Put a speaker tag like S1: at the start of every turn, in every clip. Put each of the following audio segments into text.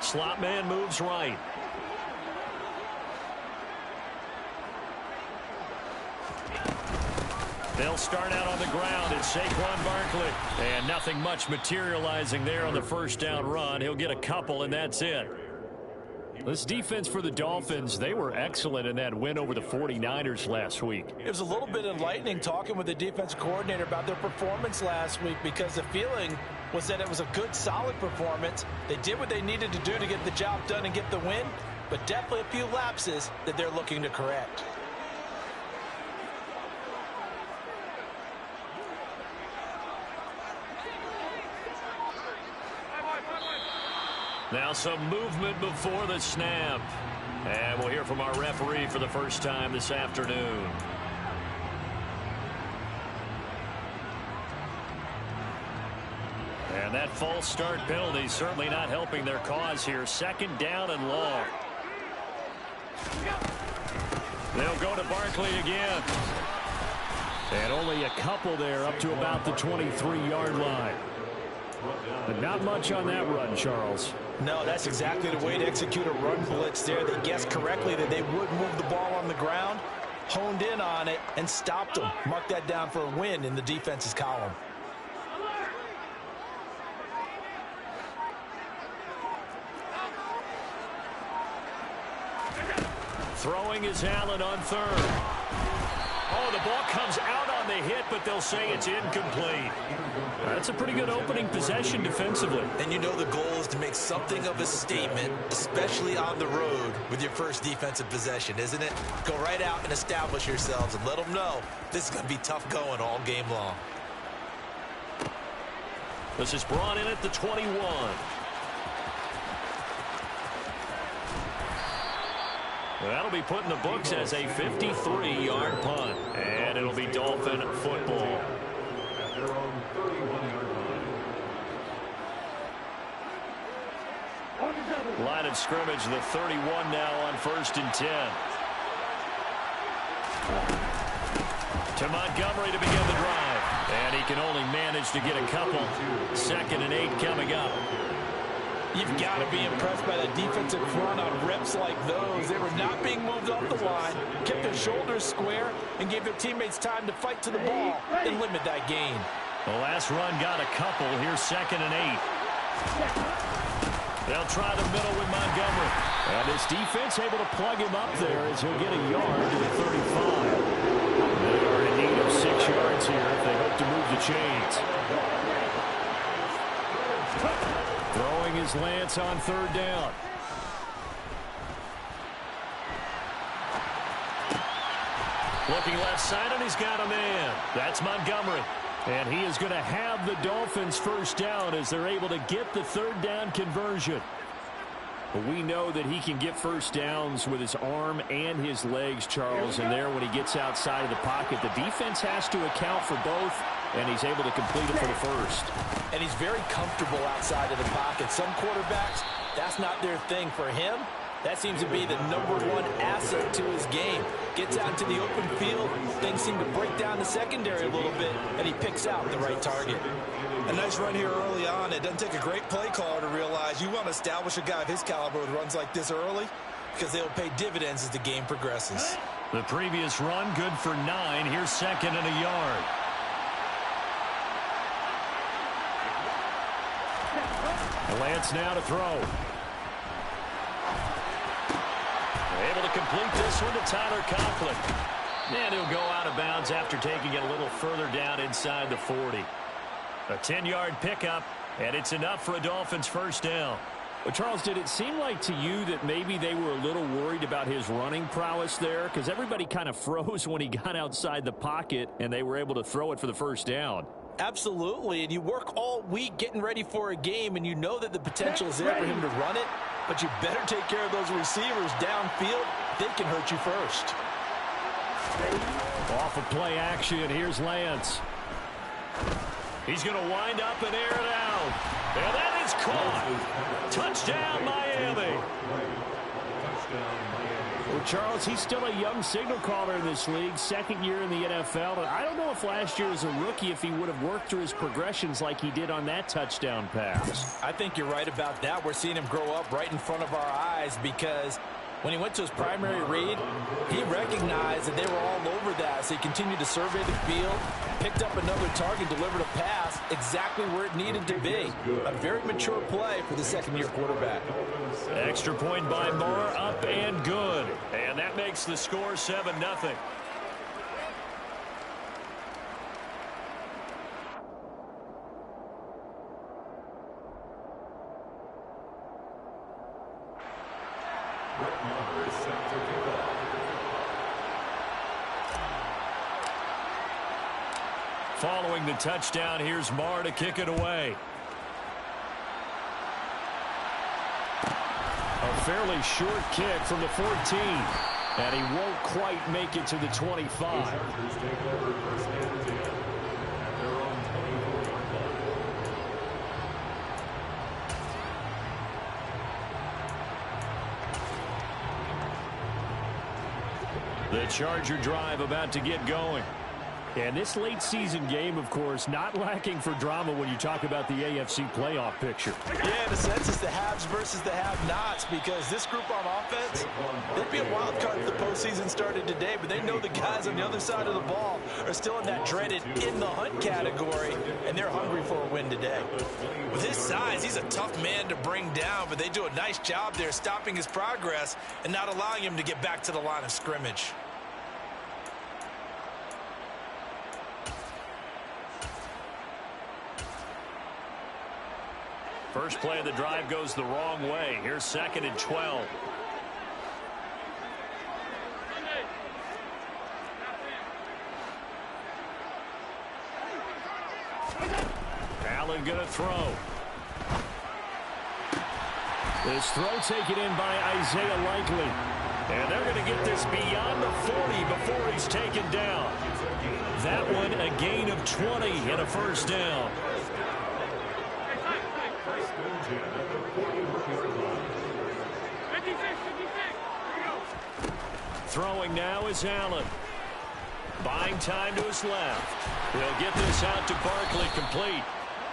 S1: Slot man moves right. They'll start out on the ground. It's Saquon Barkley. And nothing much materializing there on the first down run. He'll get a couple, and that's it. This defense for the Dolphins, they were excellent in that win over the 49ers last week.
S2: It was a little bit enlightening talking with the defensive coordinator about their performance last week, because the feeling was that it was a good, solid performance. They did what they needed to do to get the job done and get the win, but definitely a few lapses that they're looking to correct.
S1: Now some movement before the snap. And we'll hear from our referee for the first time this afternoon. And that false start penalty certainly not helping their cause here. Second down and long. They'll go to Barkley again. And only a couple there up to about the 23-yard line. But not much on that run, Charles.
S2: No, that's exactly the way to execute a run blitz there. They guessed correctly that they would move the ball on the ground, honed in on it, and stopped them. Mark that down for a win in the defense's column.
S1: Throwing is Allen on third. Oh, the ball comes out on the hit, but they'll say it's incomplete. That's a pretty good opening possession defensively.
S2: And you know the goal is to make something of a statement, especially on the road with your first defensive possession, isn't it? Go right out and establish yourselves and let them know this is going to be tough going all game long.
S1: This is brought in at the 21. That'll be put in the books as a 53-yard punt. And it'll be Dolphin football. Line of scrimmage, the 31 now on 1st and 10. To Montgomery to begin the drive. And he can only manage to get a couple. 2nd and 8 coming up.
S2: You've got to be impressed by that defensive front on reps like those. They were not being moved off the line, kept their shoulders square, and gave their teammates time to fight to the ball and limit that gain.
S1: The last run got a couple. Here's 2nd and 8. They'll try the middle with Montgomery. And this defense able to plug him up there as he'll get a yard to the 35. They are in need of 6 yards here if they hope to move the chains. Throwing is Lance on 3rd down. Looking left side, and he's got a man. That's Montgomery. And he is going to have the Dolphins first down as they're able to get the 3rd down conversion. But we know that he can get first downs with his arm and his legs, Charles. And there, when he gets outside of the pocket, the defense has to account for both, and he's able to complete it for the first.
S2: And he's very comfortable outside of the pocket. Some quarterbacks, that's not their thing. For him, that seems to be the #1 asset to his game. Gets out into the open field, things seem to break down the secondary a little bit, and he picks out the right target.
S3: A nice run here early on. It doesn't take a great play caller to realize you want to establish a guy of his caliber with runs like this early, because they'll pay dividends as the game progresses.
S1: The previous run, good for 9. Here's 2nd and a yard. Lance now to throw. Able to complete this one to Tyler Conklin. And he'll go out of bounds after taking it a little further down inside the 40. A 10-yard pickup, and it's enough for a Dolphins first down.
S4: Well, Charles, did it seem like to you that maybe they were a little worried about his running prowess there? Because everybody kind of froze when he got outside the pocket, and they were able to throw it for the first down.
S2: Absolutely, and you work all week getting ready for a game, and you know that the potential is there for him to run it, but you better take care of those receivers downfield. They can hurt you first.
S1: Off of play action, here's Lance. He's going to wind up and air it out. And that is caught. Touchdown, Miami. Well, Charles, he's still a young signal caller in this league, second year in the NFL. And I don't know if last year as a rookie, if he would have worked through his progressions like he did on that touchdown pass.
S2: I think you're right about that. We're seeing him grow up right in front of our eyes because when he went to his primary read, he recognized that they were all over that. So he continued to survey the field, picked up another target, delivered a pass exactly where it needed to be. A very mature play for the second-year quarterback.
S1: Extra point by Moore, up and good. And that makes the score 7-0. Following the touchdown, here's Marr to kick it away. A fairly short kick from the 14. And he won't quite make it to the 25. The Charger drive about to get going. And this late season game, of course, not lacking for drama when you talk about the AFC playoff picture.
S2: Yeah, in a sense, it's the haves versus the have-nots because this group on offense, they'd be a wild card if the postseason started today, but they know the guys on the other side of the ball are still in that dreaded in-the-hunt category, and they're hungry for a win today.
S3: With his size, he's a tough man to bring down, but they do a nice job there stopping his progress and not allowing him to get back to the line of scrimmage.
S1: First play of the drive goes the wrong way. Here's 2nd and 12. Allen going to throw. This throw taken in by Isaiah Likely. And they're going to get this beyond the 40 before he's taken down. That one a gain of 20 and a first down. Throwing now is Allen. Buying time to his left. He'll get this out to Barkley, complete.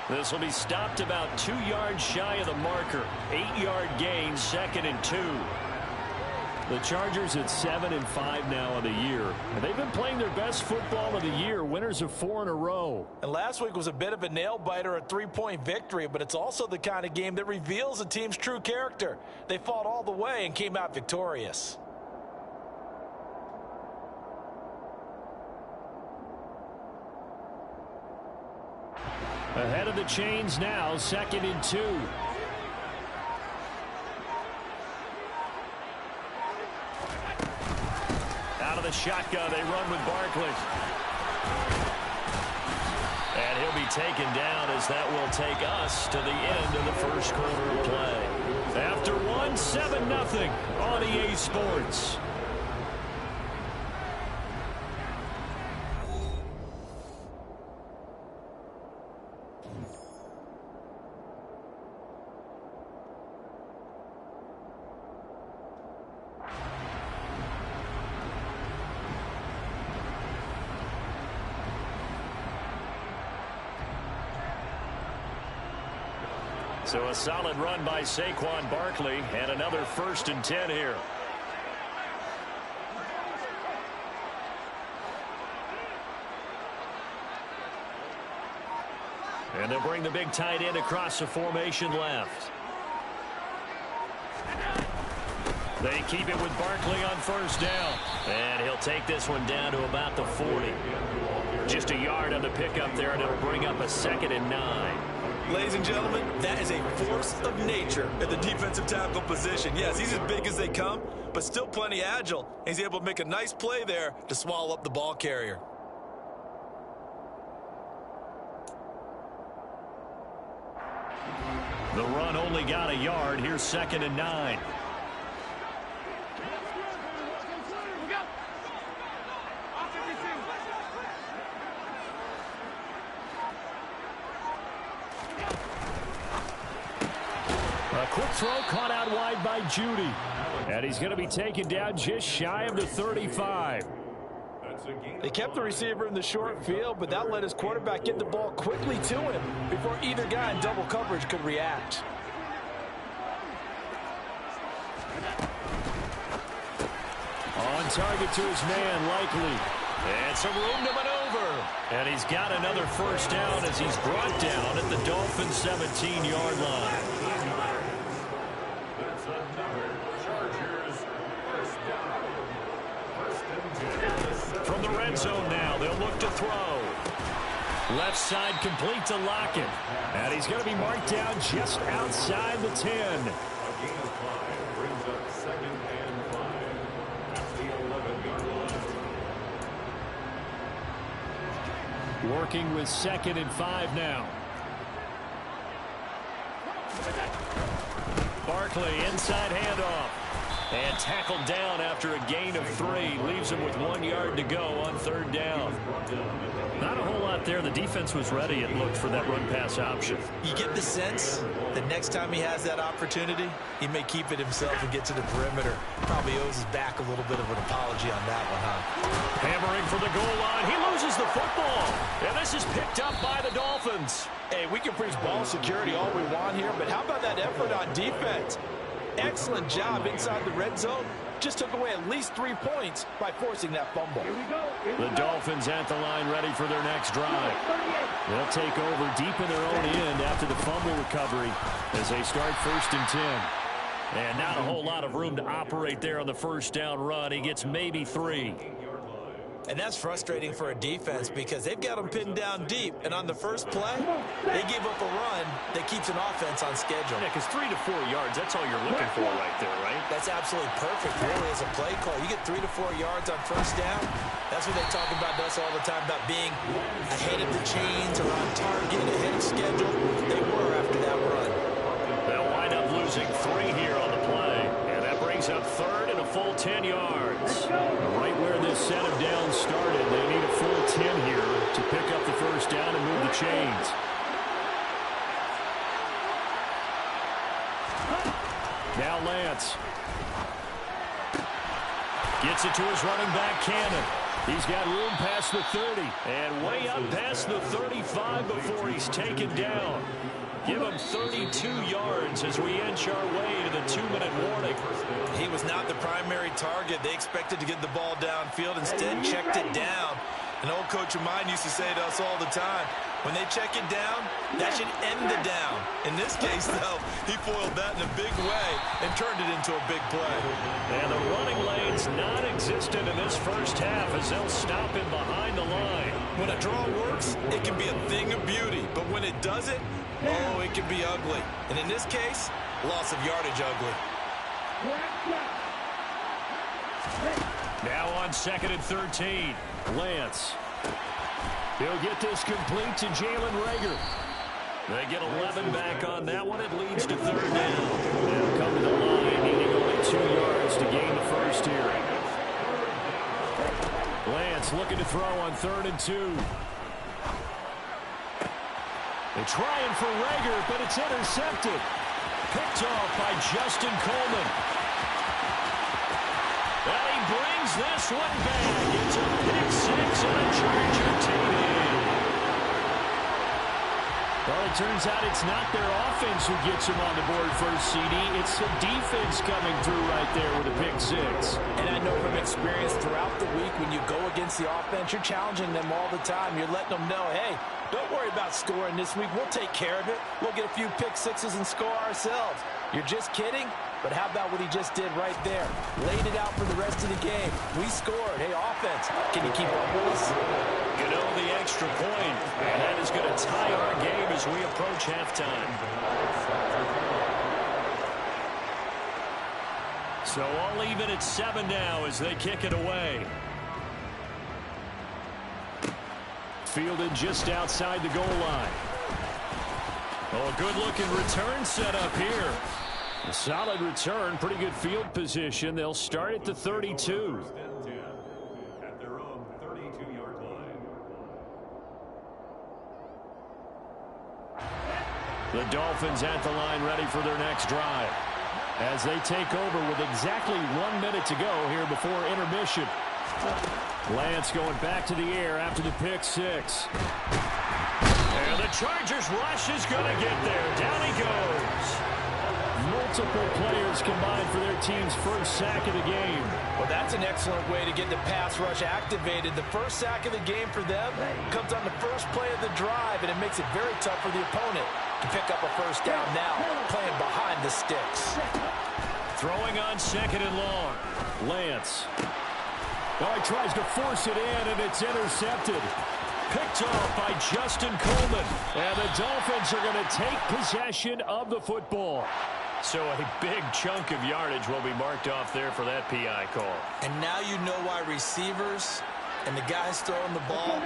S1: This will be stopped about 2 yards shy of the marker. 8-yard gain, 2nd and 2. The Chargers at 7-5 now on the year. And they've been playing their best football of the year. Winners of 4 in a row.
S2: And last week was a bit of a nail-biter, a 3-point victory, but it's also the kind of game that reveals a team's true character. They fought all the way and came out victorious.
S1: Ahead of the chains now, 2nd and 2. Out of the shotgun, they run with Barkley. And he'll be taken down as that will take us to the end of the first quarter of play. After 7-0 on EA Sports. So a solid run by Saquon Barkley and another 1st and 10 here. And they'll bring the big tight end across the formation left. They keep it with Barkley on 1st down. And he'll take this one down to about the 40. Just a yard on the pickup there, and it'll bring up a 2nd and 9.
S3: Ladies and gentlemen, that is a force of nature at the defensive tackle position. Yes, he's as big as they come, but still plenty agile. He's able to make a nice play there to swallow up the ball carrier.
S1: The run only got a yard. Here's 2nd and 9. A quick throw caught out wide by Judy. And he's going to be taken down just shy of the 35.
S2: They kept the receiver in the short field, but that let his quarterback get the ball quickly to him before either guy in double coverage could react.
S1: On target to his man, Likely. And some room to maneuver. And he's got another first down as he's brought down at the Dolphins' 17-yard line. From the red zone now, they'll look to throw. Left side complete to Lockett. And he's going to be marked down just outside the 10. Working with 2nd and 5 now. Barkley inside handoff. And tackled down after a gain of 3. Leaves him with 1 yard to go on 3rd down. Not a whole lot there. The defense was ready, it looked, for that run-pass option.
S2: You get the sense that next time he has that opportunity, he may keep it himself and get to the perimeter. Probably owes his back a little bit of an apology on that one, huh?
S1: Hammering for the goal line. He loses the football. And this is picked up by the Dolphins.
S2: Hey, we can preach ball security all we want here, but how about that effort on defense? Excellent job inside the red zone. Just took away at least 3 points by forcing that fumble.
S1: The Dolphins at the line ready for their next drive. They'll take over deep in their own end after the fumble recovery as they start 1st and 10. And not a whole lot of room to operate there on the first down run. He gets maybe 3.
S2: And that's frustrating for a defense because they've got them pinned down deep. And on the first play, they gave up a run that keeps an offense on schedule.
S1: Yeah, because 3 to 4 yards, that's all you're looking for right there, right?
S2: That's absolutely perfect, really, as a play call. You get 3 to 4 yards on first down. That's what they talk about to us all the time, about being ahead of the chains or on target, ahead of schedule. They were after that run.
S1: They'll wind up losing 3 here on the play. And that brings up 3rd and a full 10 yards. Right where this set of downs started, they need a full 10 here to pick up the first down and move the chains. Now Lance. Gets it to his running back, Cannon. He's got room past the 30 and way up past the 35 before he's taken down. Give him 32 yards as we inch our way to the 2-minute warning.
S2: He was not the primary target. They expected to get the ball downfield. Instead, checked it down. An old coach of mine used to say to us all the time, when they check it down, that should end the down. In this case, though, he foiled that in a big way and turned it into a big play.
S1: And the running lane's non-existent in this first half as they'll stop him behind the line.
S2: When a draw works, it can be a thing of beauty. But when it doesn't, oh, it can be ugly. And in this case, loss of yardage ugly.
S1: Now on 2nd and 13, Lance. He'll get this complete to Jalen Reagor. They get 11 back on that one. It leads to 3rd down. They'll come to the line, needing only 2 yards to gain the first here. Lance looking to throw on 3rd and 2. They're trying for Reagor, but it's intercepted. Picked off by Justin Coleman. And he brings this one back. It's a pick 6 and a Charger TD. Well, it turns out it's not their offense who gets him on the board first, CD. It's the defense coming through right there with a pick 6.
S2: And I know from experience throughout the week, when you go against the offense, you're challenging them all the time. You're letting them know, hey, don't worry about scoring this week. We'll take care of it. We'll get a few pick 6s and score ourselves. You're just kidding? But how about what he just did right there? Laid it out for the rest of the game. We scored. Hey, offense, can you keep up with us?
S1: You know, the extra point, and that is going to tie our game as we approach halftime. So all even at 7 now as they kick it away. Fielded just outside the goal line. Oh, a good-looking return set up here. A solid return, pretty good field position. They'll start at the 32.
S5: At their own 32-yard line.
S1: The Dolphins at the line ready for their next drive as they take over with exactly 1 minute to go here before intermission. Lance going back to the air after the pick six. And the Chargers rush is going to get there. Down he goes. Multiple players combined for their team's first sack of the game.
S2: Well, that's an excellent way to get the pass rush activated. The first sack of the game for them comes on the first play of the drive, and it makes it very tough for the opponent to pick up a first down now, playing behind the sticks.
S1: Throwing on second and long. Lance. Oh, he tries to force it in, and it's intercepted. Picked off by Justin Coleman. And the Dolphins are going to take possession of the football. So a big chunk of yardage will be marked off there for that PI call.
S2: And now you know why receivers and the guys throwing the ball,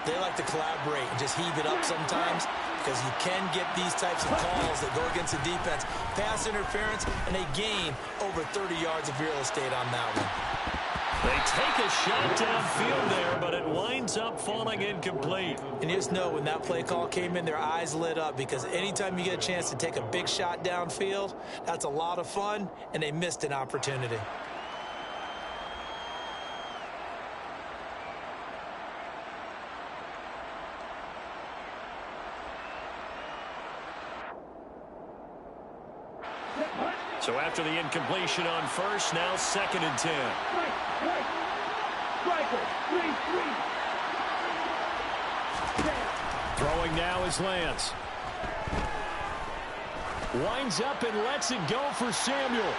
S2: they like to collaborate and just heave it up sometimes, because you can get these types of calls that go against the defense. Pass interference, and they gain over 30 yards of real estate on that one.
S1: They take a shot downfield there, but it winds up falling incomplete.
S2: And you just know when that play call came in, their eyes lit up, because anytime you get a chance to take a big shot downfield, that's a lot of fun, and they missed an opportunity.
S1: So after the incompletion on first, now 2nd and 10. Throwing now is Lance. Winds up and lets it go for Samuel.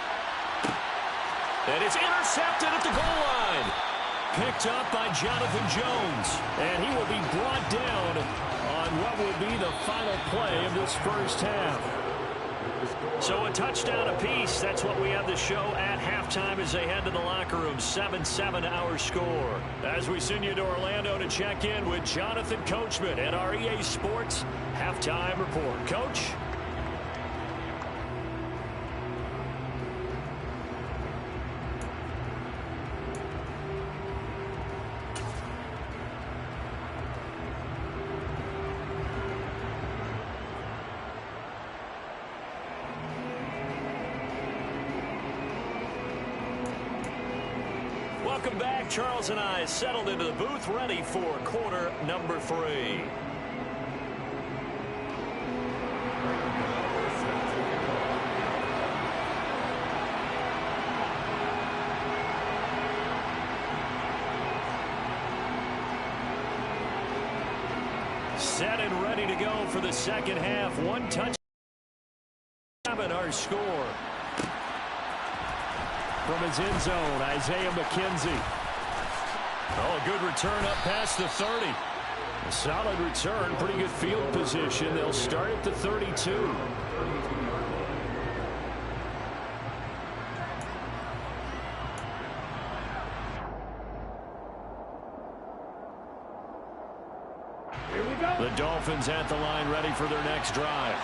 S1: And it's intercepted at the goal line. Picked up by Jonathan Jones. And he will be brought down on what will be the final play of this first half. So a touchdown apiece. That's what we have the show at halftime as they head to the locker room. 7-7 our score. As we send you to Orlando to check in with Jonathan Coachman at our EA Sports Halftime Report. Coach? Welcome back. Charles and I settled into the booth, ready for quarter number 3. Set and ready to go for the second half. One touchdown in our score. From his end zone, Isaiah McKenzie. Oh, a good return up past the 30. A solid return, pretty good field position. They'll start at the 32. The Dolphins at the line ready for their next drive.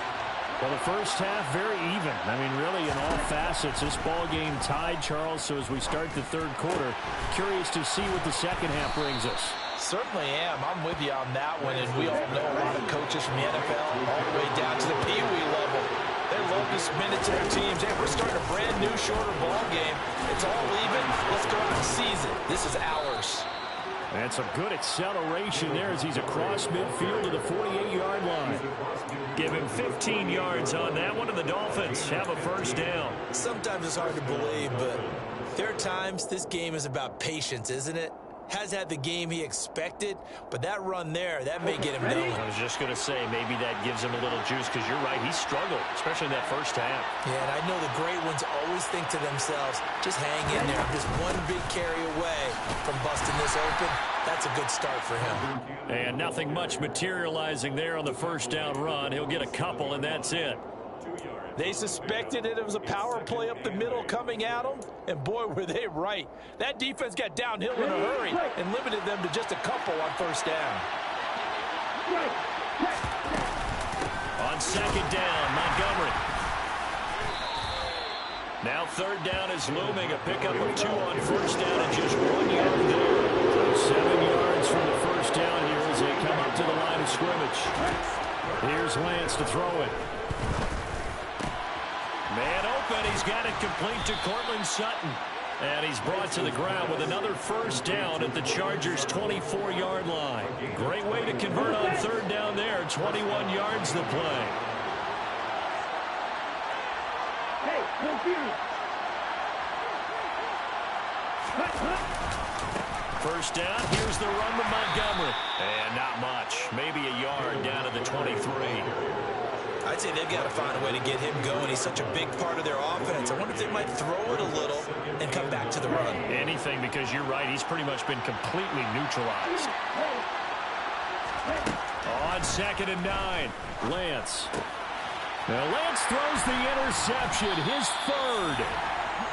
S1: Well, the first half, very even. I mean, really, in all facets, this ball game tied, Charles. So as we start the third quarter, curious to see what the second half brings us.
S2: Certainly am. I'm with you on that one. And we all know a lot of coaches from the NFL all the way down to the Pee Wee level. They love to submit it to their teams. Hey, we're starting a brand new, shorter ball game. It's all even. Let's go out and seize it. This is ours.
S1: And some good acceleration there as he's across midfield to the 48-yard line. Give him 15 yards on that one, and the Dolphins have a first down.
S2: Sometimes it's hard to believe, but there are times this game is about patience, isn't it? Has had the game he expected, but that run there, that may get him going.
S1: I was just going to say, maybe that gives him a little juice, because you're right, he struggled, especially in that first half.
S2: Yeah, and I know the great ones always think to themselves, just hang in there. I'm just one big carry away from busting this open. That's a good start for him.
S1: And nothing much materializing there on the first down run. He'll get a couple, and that's it.
S2: They suspected it was a power play up the middle coming at them, and boy, were they right. That defense got downhill in a hurry and limited them to just a couple on first down.
S1: On second down, Montgomery. Now third down is looming. A pickup of 2 on first down and just 1 yard there. 7 yards from the first down here as they come up to the line of scrimmage. Here's Lance to throw it. Man open. He's got it complete to Courtland Sutton. And he's brought to the ground with another first down at the Chargers' 24-yard line. Great way to convert on third down there. 21 yards the play. First down. Here's the run to Montgomery. And not much. Maybe a yard down to the 23.
S2: I'd say they've got to find a way to get him going. He's such a big part of their offense. I wonder if they might throw it a little and come back to the run.
S1: Anything, because you're right. He's pretty much been completely neutralized. On 2nd and 9, Lance. Now Lance throws the interception, his third.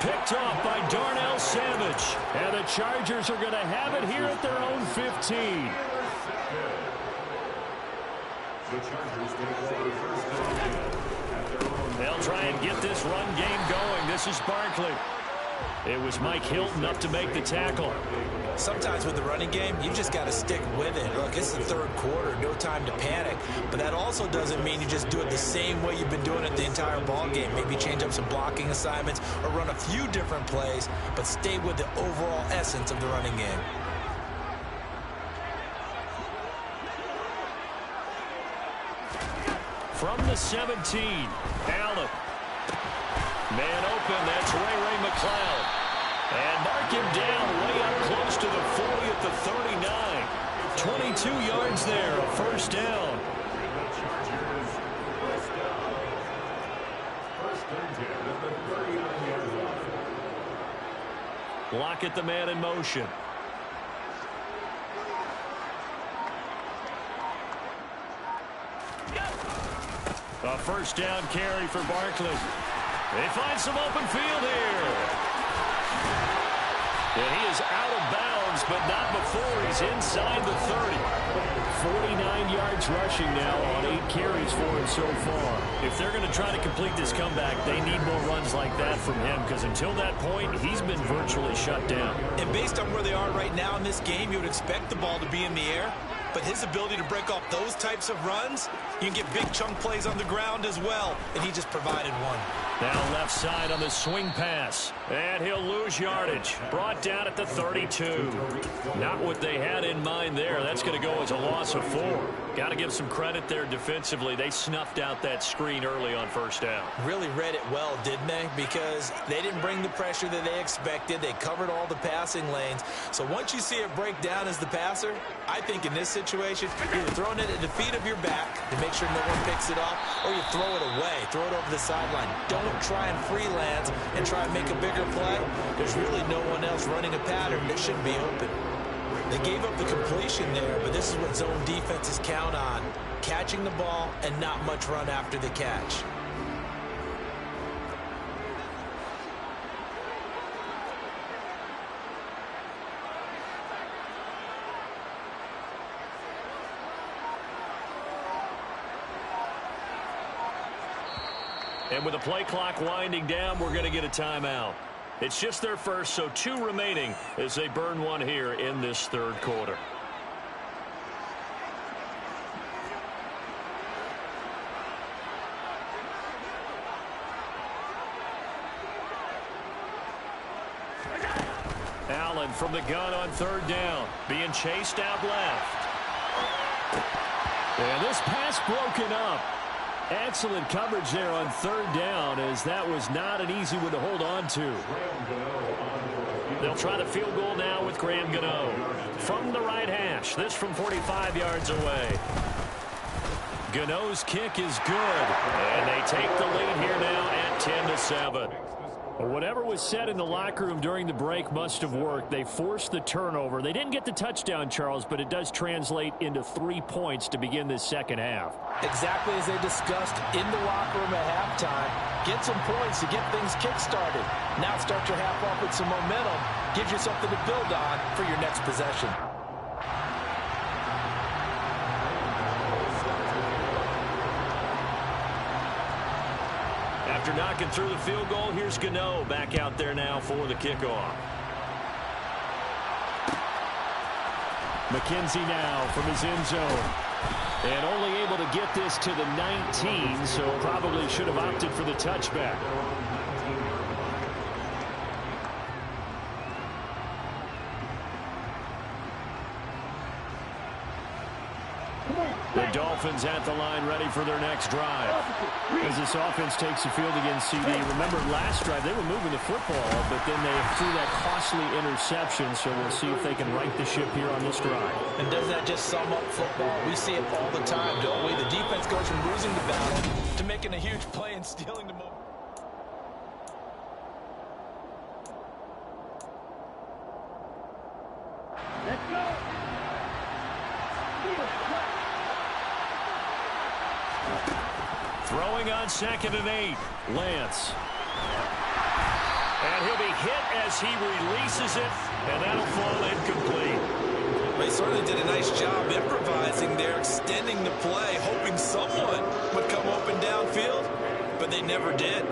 S1: Picked off by Darnell Savage. And the Chargers are going to have it here at their own 15. They'll try and get this run game going. This is Barkley. It was Mike Hilton up to make the tackle.
S2: Sometimes with the running game, you just got to stick with it. Look, it's the third quarter, no time to panic. But that also doesn't mean you just do it the same way you've been doing it the entire ball game. Maybe change up some blocking assignments or run a few different plays, but stay with the overall essence of the running game.
S1: From the 17, Allen. Man open, that's Ray McCloud. And mark him down way up close to the 40 at the 39. 22 yards there, a first down. Lockett, the man in motion. A first down carry for Barkley. They find some open field here. And he is out of bounds, but not before he's inside the 30. 49 yards rushing now on 8 carries for him so far. If they're going to try to complete this comeback, they need more runs like that from him, because until that point, he's been virtually shut down.
S2: And based on where they are right now in this game, you would expect the ball to be in the air. But his ability to break off those types of runs, you can get big chunk plays on the ground as well, and he just provided one.
S1: Now left side on the swing pass, and he'll lose yardage. Brought down at the 32. Not what they had in mind there. That's going to go as a loss of 4. Got to give some credit there defensively. They snuffed out that screen early on first down.
S2: Really read it well, didn't they? Because they didn't bring the pressure that they expected. They covered all the passing lanes. So once you see it break down as the passer, I think in this situation, you're either throwing it at the feet of your back to make sure no one picks it off, or you throw it away, throw it over the sideline. Don't try and freelance and try and make a bigger play. There's really no one else running a pattern that should be open. They gave up the completion there, but this is what zone defenses count on. Catching the ball and not much run after the catch.
S1: And with the play clock winding down, we're going to get a timeout. It's just their first, so 2 remaining as they burn one here in this third quarter. Allen from the gun on third down, being chased out left. And this pass broken up. Excellent coverage there on third down, as that was not an easy one to hold on to. They'll try the field goal now with Graham Gano. From the right hash, this from 45 yards away. Gano's kick is good, and they take the lead here now at 10-7. Whatever was said in the locker room during the break must have worked. They forced the turnover. They didn't get the touchdown, Charles, but it does translate into 3 points to begin this second half.
S2: Exactly as they discussed in the locker room at halftime. Get some points to get things kick-started. Now start your half off with some momentum. Gives you something to build on for your next possession.
S1: After knocking through the field goal, here's Gano back out there now for the kickoff. McKenzie now from his end zone. And only able to get this to the 19, so probably should have opted for the touchback. The Dolphins at the line ready for their next drive. As this offense takes the field against CD. Remember last drive they were moving the football, but then they threw that costly interception, so we'll see if they can right the ship here on this drive.
S2: And does that just sum up football? We see it all the time, don't we? The defense goes from losing the battle to making a huge play and stealing the moment.
S5: Let's go.
S1: Throwing on 2nd and 8. Lance. And he'll be hit as he releases it, and that'll fall incomplete.
S3: They certainly did a nice job improvising there, extending the play, hoping someone would come open downfield, but they never did.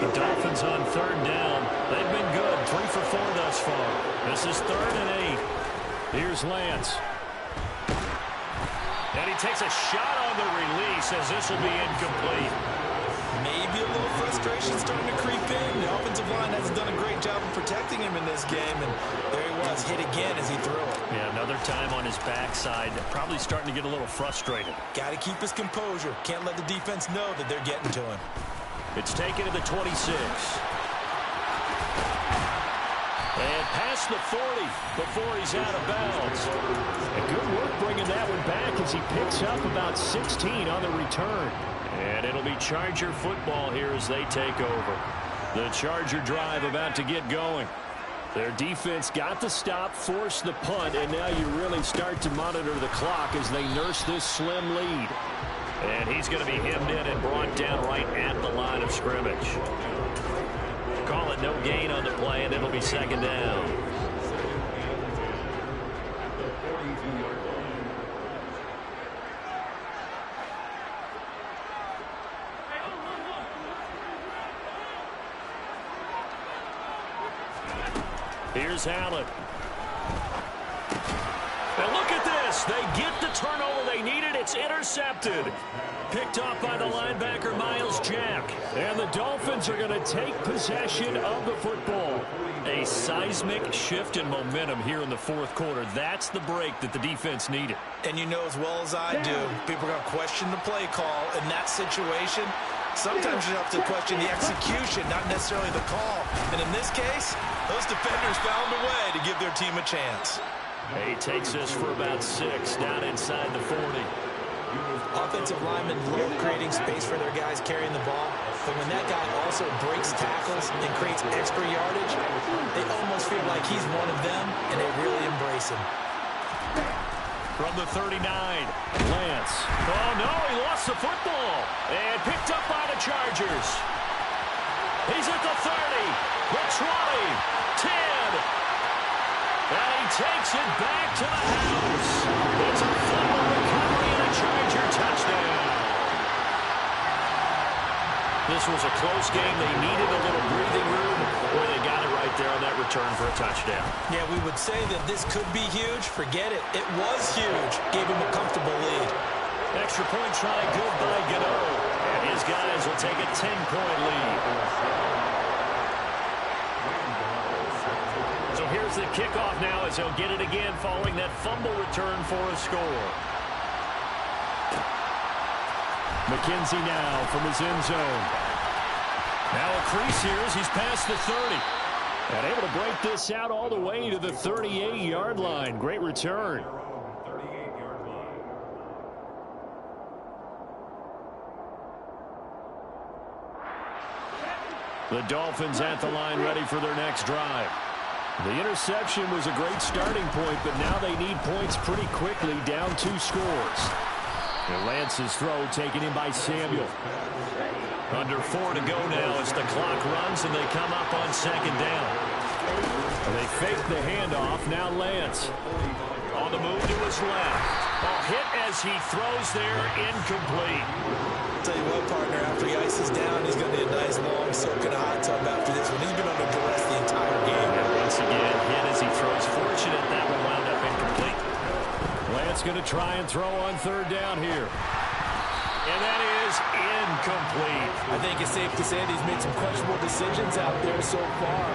S1: The Dolphins on 3rd down. They've been good. 3 for 4 thus far. This is 3rd and 8. Here's Lance. And he takes a shot on the release as this will be incomplete.
S3: Maybe a little frustration starting to creep in. The offensive line hasn't done a great job of protecting him in this game, and there he was, hit again as he threw it.
S1: Yeah, another time on his backside. Probably starting to get a little frustrated.
S3: Got to keep his composure. Can't let the defense know that they're getting to him.
S1: It's taken to the 26. And past the 40 before he's out of bounds. And good work bringing that one back as he picks up about 16 on the return. And it'll be Charger football here as they take over. The Charger drive about to get going. Their defense got the stop, forced the punt, and now you really start to monitor the clock as they nurse this slim lead. And he's going to be hemmed in and brought down right at the line of scrimmage. Call it no gain on the play, and it'll be 2nd down. Here's Allen. And look at this. They get the turnover they needed. It's intercepted. Picked off by the linebacker, Miles Jack. And the Dolphins are going to take possession of the football. A seismic shift in momentum here in the 4th quarter. That's the break that the defense needed.
S3: And you know as well as I do, people are going to question the play call in that situation. Sometimes you have to question the execution, not necessarily the call. And in this case, those defenders found a way to give their team a chance.
S1: He takes us for about 6 down inside the 40.
S2: Offensive linemen love creating space for their guys carrying the ball, but when that guy also breaks tackles and creates extra yardage, they almost feel like he's one of them, and they really embrace him.
S1: From the 39, Lance. Oh, no, he lost the football. And picked up by the Chargers. He's at the 30, the 20, 10. And he takes it back to the house. It's a fumble recovery and a Charger touchdown. This was a close game. They needed a little breathing room, where they got it right there on that return for a touchdown.
S2: Yeah, we would say that this could be huge. Forget it. It was huge. Gave him a comfortable lead.
S1: Extra point try, good by Gano. And his guys will take a 10-point lead. So here's the kickoff now as they'll get it again following that fumble return for a score. McKenzie now from his end zone. Now a crease here as he's past the 30. And able to break this out all the way to the 38-yard line. Great return. The Dolphins at the line ready for their next drive. The interception was a great starting point, but now they need points pretty quickly, down 2 scores. And Lance's throw taken in by Samuel. Under 4 to go now as the clock runs and they come up on 2nd down. And they fake the handoff. Now Lance on the move to his left. Ball hit as he throws there, incomplete.
S3: I'll tell you what, partner, after he ices down, he's going to need a nice long soak in a hot tub after this one. He's been under duress the entire game.
S1: And once again, hit as he throws. Fortunate that one wound up incomplete. Lance going to try and throw on third down here. And that is incomplete.
S2: I think it's safe to say that he's made some questionable decisions out there so far.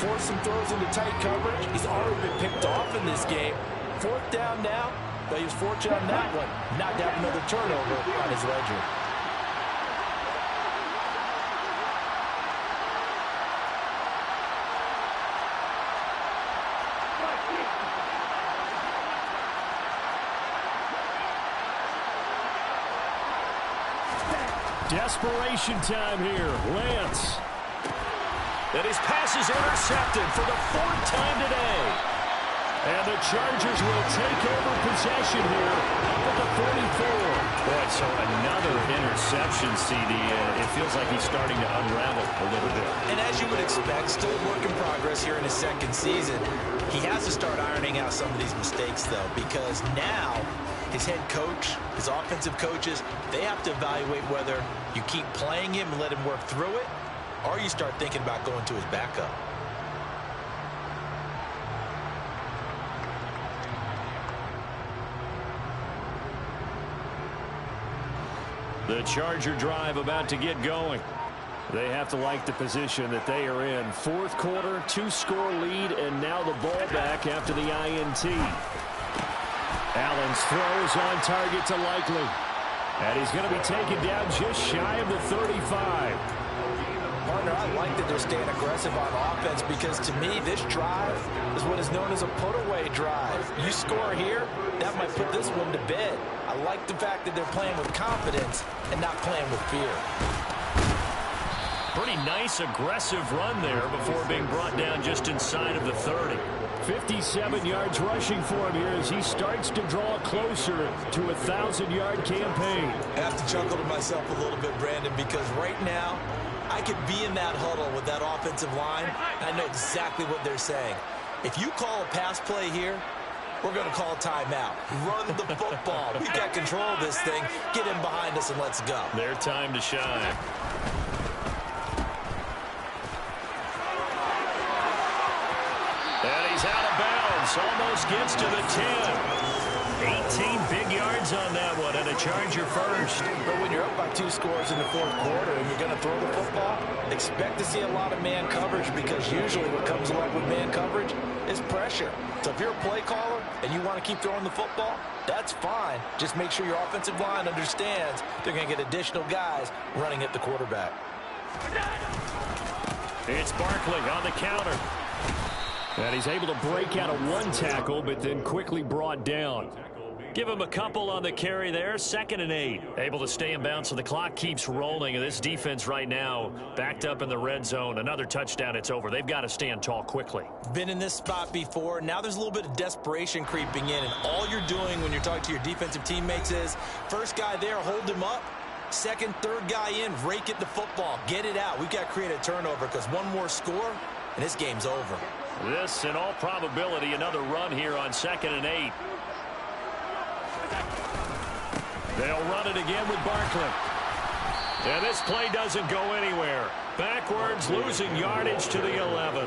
S2: Forced some throws into tight coverage. He's already been picked off in this game. Fourth down now, but he was fortunate on that one. Not to have another turnover on his ledger.
S1: Desperation time here. Lance. And his pass is intercepted for the fourth time today. And the Chargers will take over possession here up at the 44.
S4: Boy, so another interception, CD. It feels like he's starting to unravel a little bit.
S3: And as you would expect, still a work in progress here in his second season. He has to start ironing out some of these mistakes, though, because now his head coach, his offensive coaches, they have to evaluate whether you keep playing him and let him work through it, or you start thinking about going to his backup.
S1: The Charger drive about to get going. They have to like the position that they are in. Fourth quarter, 2-score lead, and now the ball back after the INT. Allen's throws on target to Likely. And he's going to be taken down just shy of the 35.
S2: Partner, I like that they're staying aggressive on offense because to me, this drive is what is known as a put-away drive. You score here, that might put this one to bed. I like the fact that they're playing with confidence and not playing with fear.
S1: Pretty nice, aggressive run there before being brought down just inside of the 30. 57 yards rushing for him here as he starts to draw closer to a 1,000-yard campaign.
S3: I have to chuckle to myself a little bit, Brandon, because right now I could be in that huddle with that offensive line, and I know exactly what they're saying. If you call a pass play here, we're going to call a timeout. Run the football. We got control of this thing. Get him behind us and let's go.
S1: Their time to shine. And he's out of bounds. Almost gets to the 10. 18 big yards on that one, and a Charger first.
S2: But when you're up by 2 scores in the fourth quarter and you're going to throw the football, expect to see a lot of man coverage because usually what comes along with man coverage is pressure. So if you're a play caller and you want to keep throwing the football, that's fine. Just make sure your offensive line understands they're going to get additional guys running at the quarterback.
S1: It's Barkley on the counter. And he's able to break out of one tackle, but then quickly brought down. Give him a couple on the carry there. 2nd and 8. Able to stay in bounds, so the clock keeps rolling. And this defense right now backed up in the red zone. Another touchdown, it's over. They've got to stand tall quickly.
S3: Been in this spot before. Now there's a little bit of desperation creeping in. And all you're doing when you're talking to your defensive teammates is, first guy there, hold him up. Second, third guy in, rake at the football. Get it out. We've got to create a turnover because one more score, and this game's over.
S1: This, in all probability, another run here on 2nd and 8. They'll run it again with Barkley. And this play doesn't go anywhere. Backwards, losing yardage to the 11.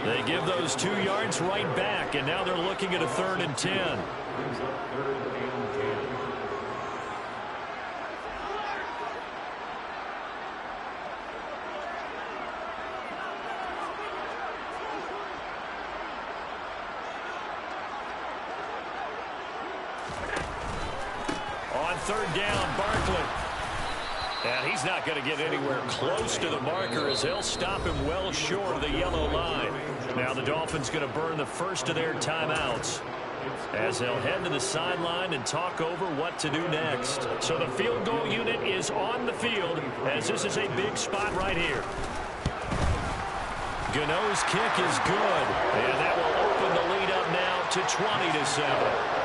S1: They give those 2 yards right back, and now they're looking at a 3rd and 10. On 3rd down, Barkley. And he's not going to get anywhere close to the marker as they'll stop him well short of the yellow line. Now the Dolphins going to burn the first of their timeouts as they'll head to the sideline and talk over what to do next. So the field goal unit is on the field as this is a big spot right here. Gano's kick is good, and that will open the lead up now to 20-7.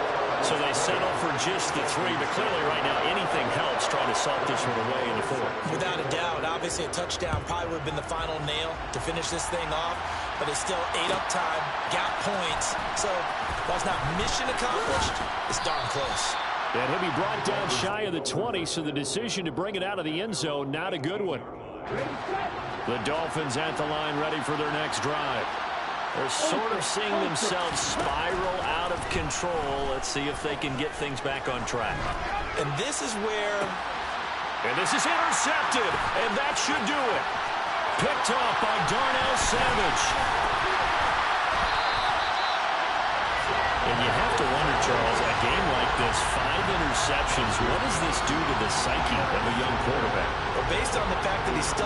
S1: So they settle for just the 3, but clearly right now anything helps trying to salt this one away in the 4th.
S3: Without a doubt, obviously a touchdown probably would have been the final nail to finish this thing off, but it's still 8 up time, got points. So while it's not mission accomplished, it's darn close.
S1: And he'll be brought down shy of the 20, so the decision to bring it out of the end zone, not a good one. The Dolphins at the line ready for their next drive.
S4: They're sort of seeing themselves spiral out of control. Let's see if they can get things back on track.
S2: And this is where...
S1: And this is intercepted, and that should do it. Picked off by Darnell Savage.
S4: And you have to wonder, Charles, a game like this, 5 interceptions, what does this do to the psyche of a young quarterback?
S2: Well, based on the fact that he's still